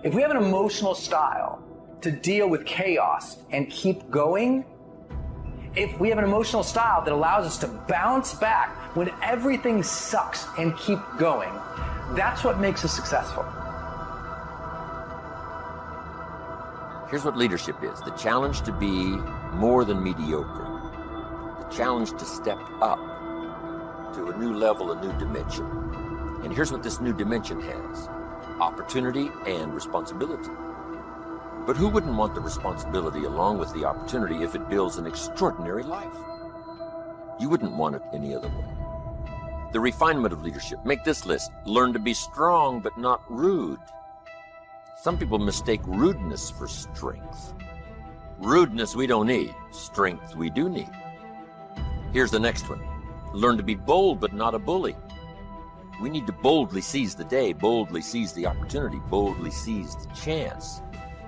If we have an emotional style to deal with chaos and keep going, if we have an emotional style that allows us to bounce back when everything sucks and keep going, that's what makes us successful. Here's what leadership is. The challenge to be more than mediocre. The challenge to step up to a new level, a new dimension. And here's what this new dimension has: opportunity and responsibility. But who wouldn't want the responsibility along with the opportunity if it builds an extraordinary life? You wouldn't want it any other way. The refinement of leadership. Make this list. Learn to be strong but not rude. Some people mistake rudeness for strength. Rudeness we don't need. Strength we do need. Here's the next one. Learn to be bold but not a bully. We need to boldly seize the day, boldly seize the opportunity, boldly seize the chance.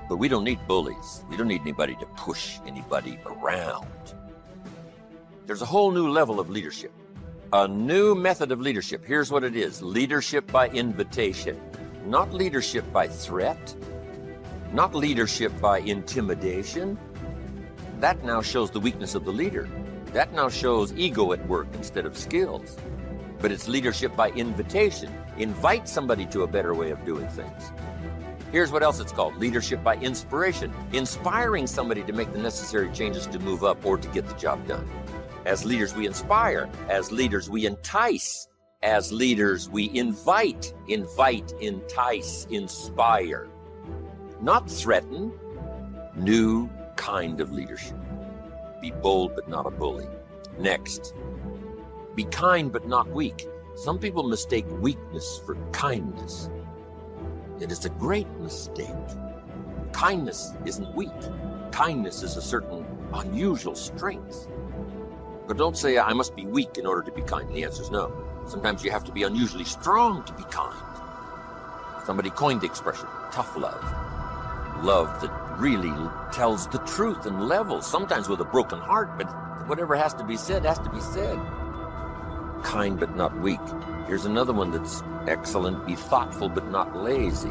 But we don't need bullies. We don't need anybody to push anybody around. There's a whole new level of leadership, a new method of leadership. Here's what it is: leadership by invitation, not leadership by threat, not leadership by intimidation. That now shows the weakness of the leader. That now shows ego at work instead of skills. But it's leadership by invitation. Invite somebody to a better way of doing things. Here's what else it's called: leadership by inspiration, inspiring somebody to make the necessary changes to move up or to get the job done. As leaders, we inspire. As leaders, we entice. As leaders, we invite, entice, inspire. Not threaten. New kind of leadership. Be bold but not a bully. Next, be kind but not weak. Some people mistake weakness for kindness. It is a great mistake. Kindness isn't weak. Kindness is a certain unusual strength. But don't say, I must be weak in order to be kind. The answer is no. Sometimes you have to be unusually strong to be kind. Somebody coined the expression, tough love. Love that really tells the truth and levels, sometimes with a broken heart, but whatever has to be said has to be said. Kind but not weak. Here's another one that's excellent. Be thoughtful but not lazy.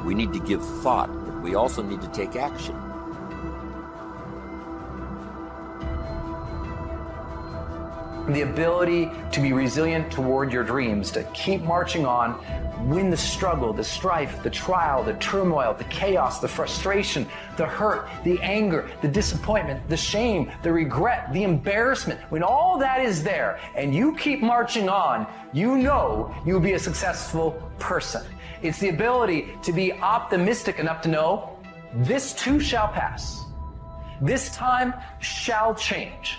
We need to give thought, but we also need to take action. The ability to be resilient toward your dreams, to keep marching on, win the struggle, the strife, the trial, the turmoil, the chaos, the frustration, the hurt, the anger, the disappointment, the shame, the regret, the embarrassment. When all that is there and you keep marching on, you know you'll be a successful person. It's the ability to be optimistic enough to know this too shall pass. This time shall change.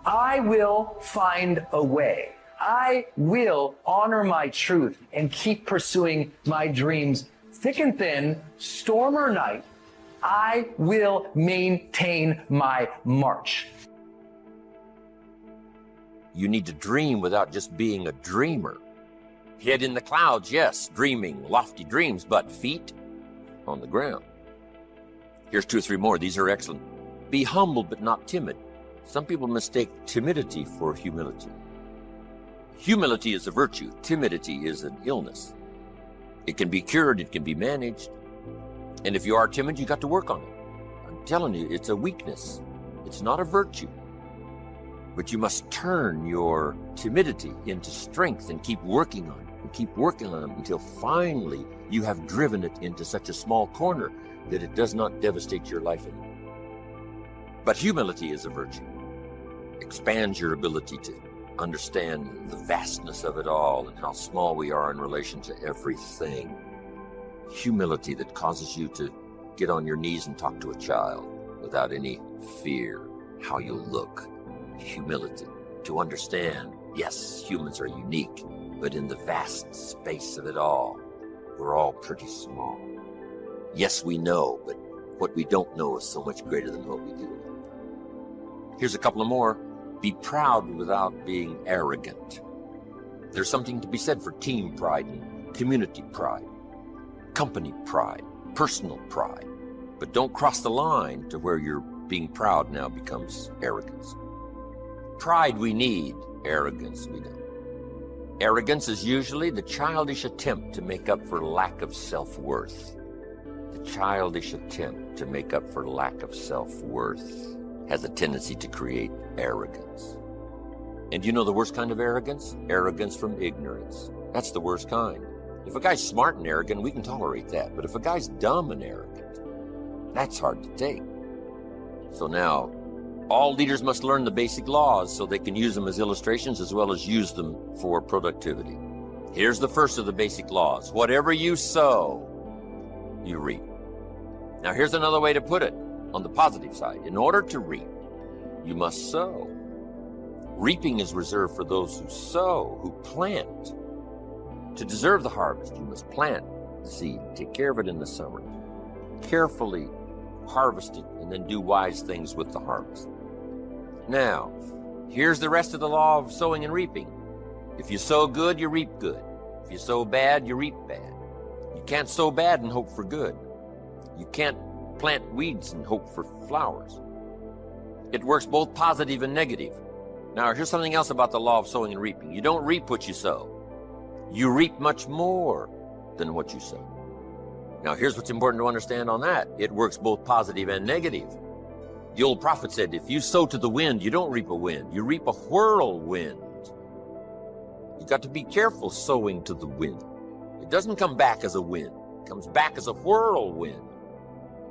I will find a way. I will honor my truth and keep pursuing my dreams. Thick and thin, storm or night, I will maintain my march. You need to dream without just being a dreamer. Head in the clouds, yes, dreaming lofty dreams, but feet on the ground. Here's 2 or 3 more. These are excellent. Be humble but not timid. Some people mistake timidity for humility. Humility is a virtue. Timidity is an illness. It can be cured. It can be managed. And if you are timid, you got to work on it. I'm telling you, it's a weakness. It's not a virtue. But you must turn your timidity into strength and keep working on it and keep working on it until finally you have driven it into such a small corner that it does not devastate your life anymore. But humility is a virtue. Expands your ability to understand the vastness of it all and how small we are in relation to everything. Humility that causes you to get on your knees and talk to a child without any fear how you look. Humility to understand, yes, humans are unique, but in the vast space of it all, we're all pretty small. Yes, we know, but what we don't know is so much greater than what we do. Here's a couple of more. Be proud without being arrogant. There's something to be said for team pride and community pride, company pride, personal pride. But don't cross the line to where your being proud now becomes arrogance. Pride we need, arrogance we don't. Arrogance is usually the childish attempt to make up for lack of self-worth. The childish attempt to make up for lack of self-worth has a tendency to create arrogance. And you know the worst kind of arrogance? Arrogance from ignorance. That's the worst kind. If a guy's smart and arrogant, we can tolerate that. But if a guy's dumb and arrogant, that's hard to take. So now, all leaders must learn the basic laws so they can use them as illustrations as well as use them for productivity. Here's the first of the basic laws. Whatever you sow, you reap. Now here's another way to put it on the positive side. In order to reap, you must sow. Reaping is reserved for those who sow, who plant. To deserve the harvest, you must plant the seed, take care of it in the summer, carefully harvest it, and then do wise things with the harvest. Now, here's the rest of the law of sowing and reaping. If you sow good, you reap good. If you sow bad, you reap bad. You can't sow bad and hope for good. You can't plant weeds and hope for flowers. It works both positive and negative. Now, here's something else about the law of sowing and reaping. You don't reap what you sow. You reap much more than what you sow. Now, here's what's important to understand on that. It works both positive and negative. The old prophet said, if you sow to the wind, you don't reap a wind. You reap a whirlwind. You got to be careful sowing to the wind. It doesn't come back as a wind. It comes back as a whirlwind.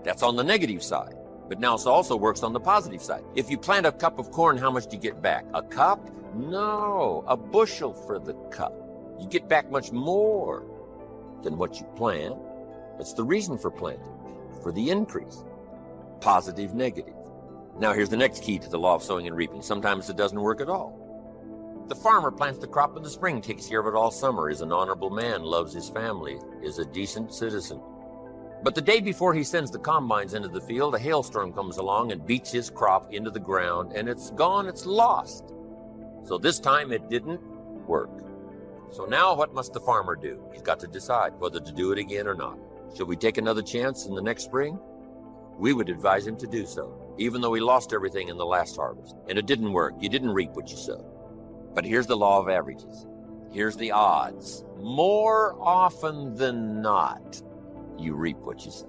That's on the negative side. But now it also works on the positive side. If you plant a cup of corn, how much do you get back? A cup? No, a bushel for the cup. You get back much more than what you plant. That's the reason for planting, for the increase. Positive, negative. Now here's the next key to the law of sowing and reaping. Sometimes it doesn't work at all. The farmer plants the crop in the spring, takes care of it all summer, is an honorable man, loves his family, is a decent citizen. But the day before he sends the combines into the field, a hailstorm comes along and beats his crop into the ground, and it's gone, it's lost. So this time it didn't work. So now what must the farmer do? He's got to decide whether to do it again or not. Should we take another chance in the next spring? We would advise him to do so, even though he lost everything in the last harvest. And it didn't work. You didn't reap what you sowed. But here's the law of averages. Here's the odds. More often than not, you reap what you sow.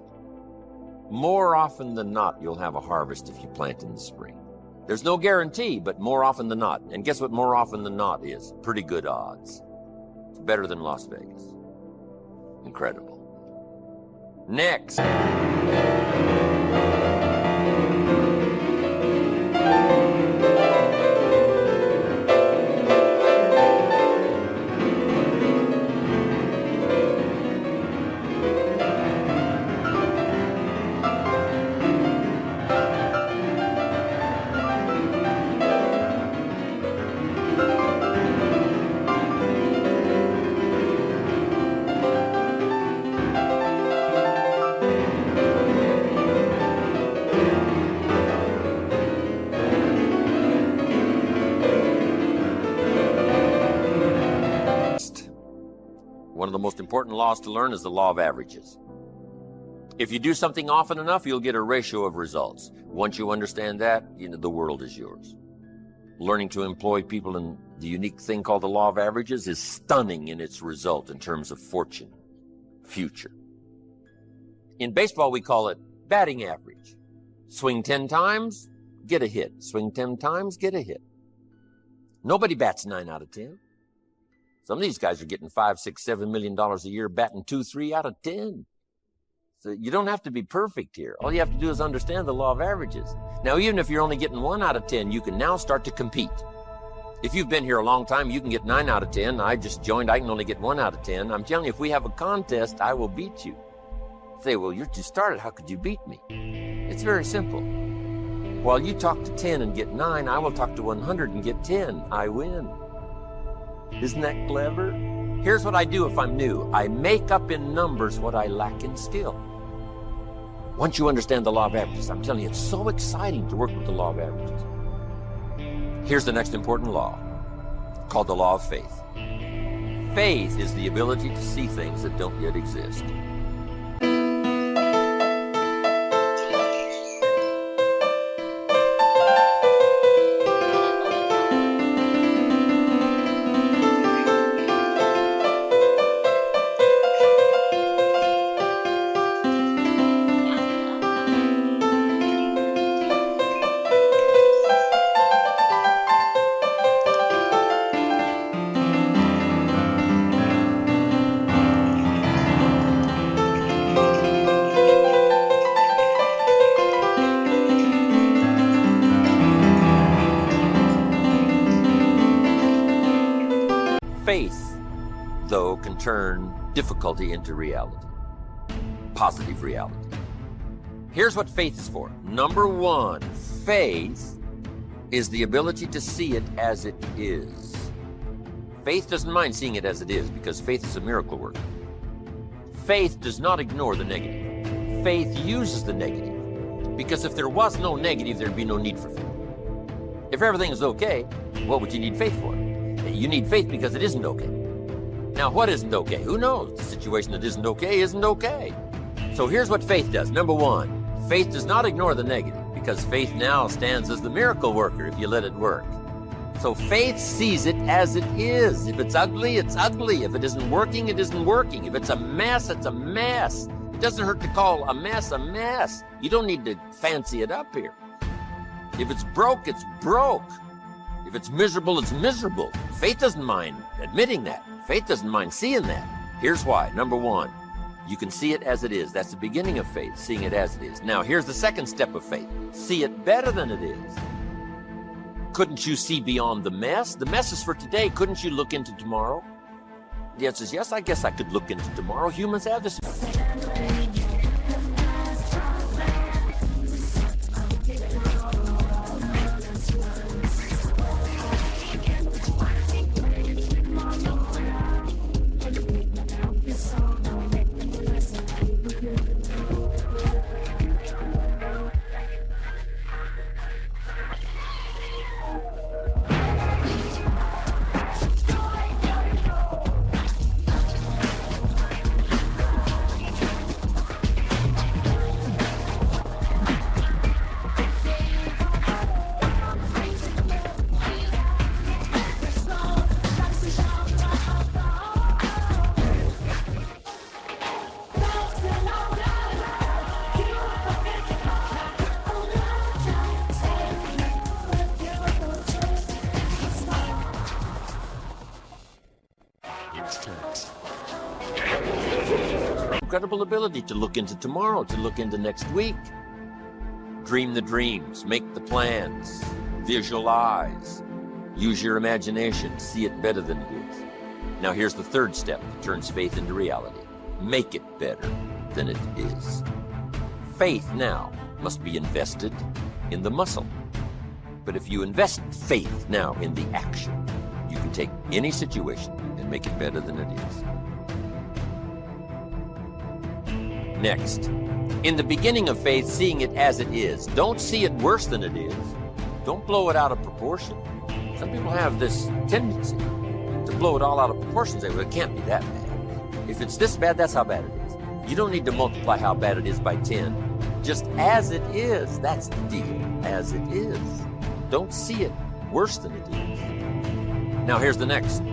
More often than not, you'll have a harvest if you plant in the spring. There's no guarantee, but more often than not. And guess what more often than not is? Pretty good odds. It's better than Las Vegas. Incredible. Next. One of the most important laws to learn is the law of averages. If you do something often enough, you'll get a ratio of results. Once you understand that, the world is yours. Learning to employ people in the unique thing called the law of averages is stunning in its result in terms of fortune, future. In baseball, we call it batting average. Swing 10 times, get a hit. Swing 10 times, get a hit. Nobody bats 9 out of 10. Some of these guys are getting $5, $6, $7 million a year, batting 2, 3 out of 10. So you don't have to be perfect here. All you have to do is understand the law of averages. Now, even if you're only getting 1 out of 10, you can now start to compete. If you've been here a long time, you can get 9 out of 10. I just joined, I can only get 1 out of 10. I'm telling you, if we have a contest, I will beat you. Say, well, you just started, how could you beat me? It's very simple. While you talk to 10 and get 9, I will talk to 100 and get 10. I win. Isn't that clever? Here's what I do if I'm new. I make up in numbers what I lack in skill. Once you understand the law of averages, I'm telling you, it's so exciting to work with the law of averages. Here's the next important law, called the law of faith. Faith is the ability to see things that don't yet exist. Faith, though, can turn difficulty into reality, positive reality. Here's what faith is for. Number one, faith is the ability to see it as it is. Faith doesn't mind seeing it as it is because faith is a miracle worker. Faith does not ignore the negative. Faith uses the negative because if there was no negative, there'd be no need for faith. If everything is okay, what would you need faith for? You need faith because it isn't okay. Now, what isn't okay? Who knows? The situation that isn't okay. So here's what faith does. Number one, faith does not ignore the negative because faith now stands as the miracle worker if you let it work. So faith sees it as it is. If it's ugly, it's ugly. If it isn't working, it isn't working. If it's a mess, it's a mess. It doesn't hurt to call a mess a mess. You don't need to fancy it up here. If it's broke, it's broke. If it's miserable, it's miserable. Faith doesn't mind admitting that. Faith doesn't mind seeing that. Here's why. Number one, you can see it as it is. That's the beginning of faith, seeing it as it is. Now, here's the second step of faith. See it better than it is. Couldn't you see beyond the mess? The mess is for today. Couldn't you look into tomorrow? The answer is yes, I guess I could look into tomorrow. Humans have this. Incredible ability to look into tomorrow, to look into next week. Dream the dreams, make the plans, visualize, use your imagination, see it better than it is. Now here's the third step that turns faith into reality. Make it better than it is. Faith now must be invested in the muscle. But if you invest faith now in the action, you can take any situation and make it better than it is. Next, in the beginning of faith, seeing it as it is. Don't see it worse than it is. Don't blow it out of proportion. Some people have this tendency to blow it all out of proportion and say, well, it can't be that bad. If it's this bad, that's how bad it is. You don't need to multiply how bad it is by 10. Just as it is, that's the deal, as it is. Don't see it worse than it is. Now here's the next.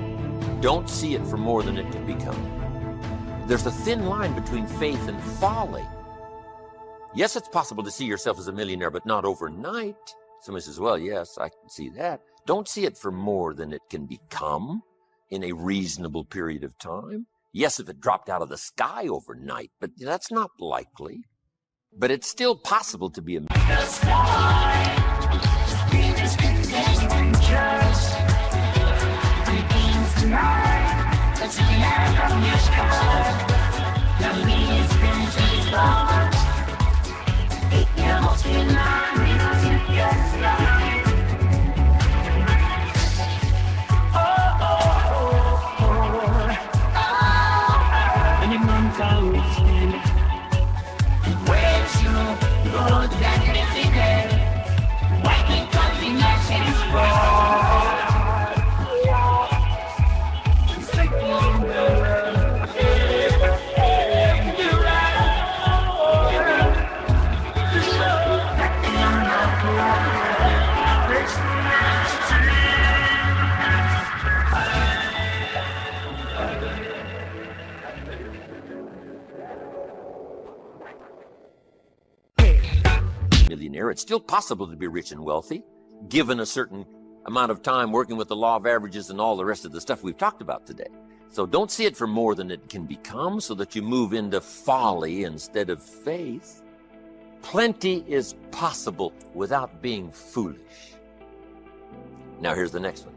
Don't see it for more than it can become. There's a thin line between faith and folly. Yes, it's possible to see yourself as a millionaire, but not overnight. Somebody says, well, yes, I can see that. Don't see it for more than it can become in a reasonable period of time. Yes, if it dropped out of the sky overnight, but that's not likely. But it's still possible to be a millionaire. It's still possible to be rich and wealthy, given a certain amount of time working with the law of averages and all the rest of the stuff we've talked about today. So don't see it for more than it can become so that you move into folly instead of faith. Plenty is possible without being foolish. Now here's the next one.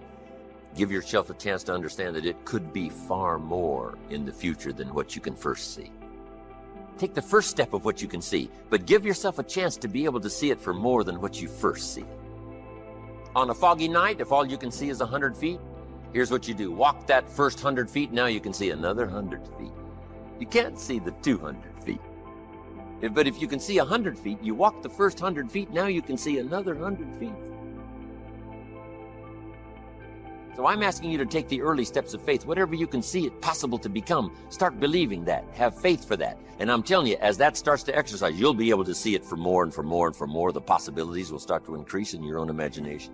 Give yourself a chance to understand that it could be far more in the future than what you can first see. Take the first step of what you can see, but give yourself a chance to be able to see it for more than what you first see. On a foggy night, if all you can see is 100 feet, here's what you do. Walk that first 100 feet, now you can see another 100 feet. You can't see the 200 feet. But if you can see 100 feet, you walk the first 100 feet, now you can see another 100 feet. So I'm asking you to take the early steps of faith. Whatever you can see it possible to become, start believing that. Have faith for that. And I'm telling you, as that starts to exercise, you'll be able to see it for more and for more and for more. The possibilities will start to increase in your own imagination.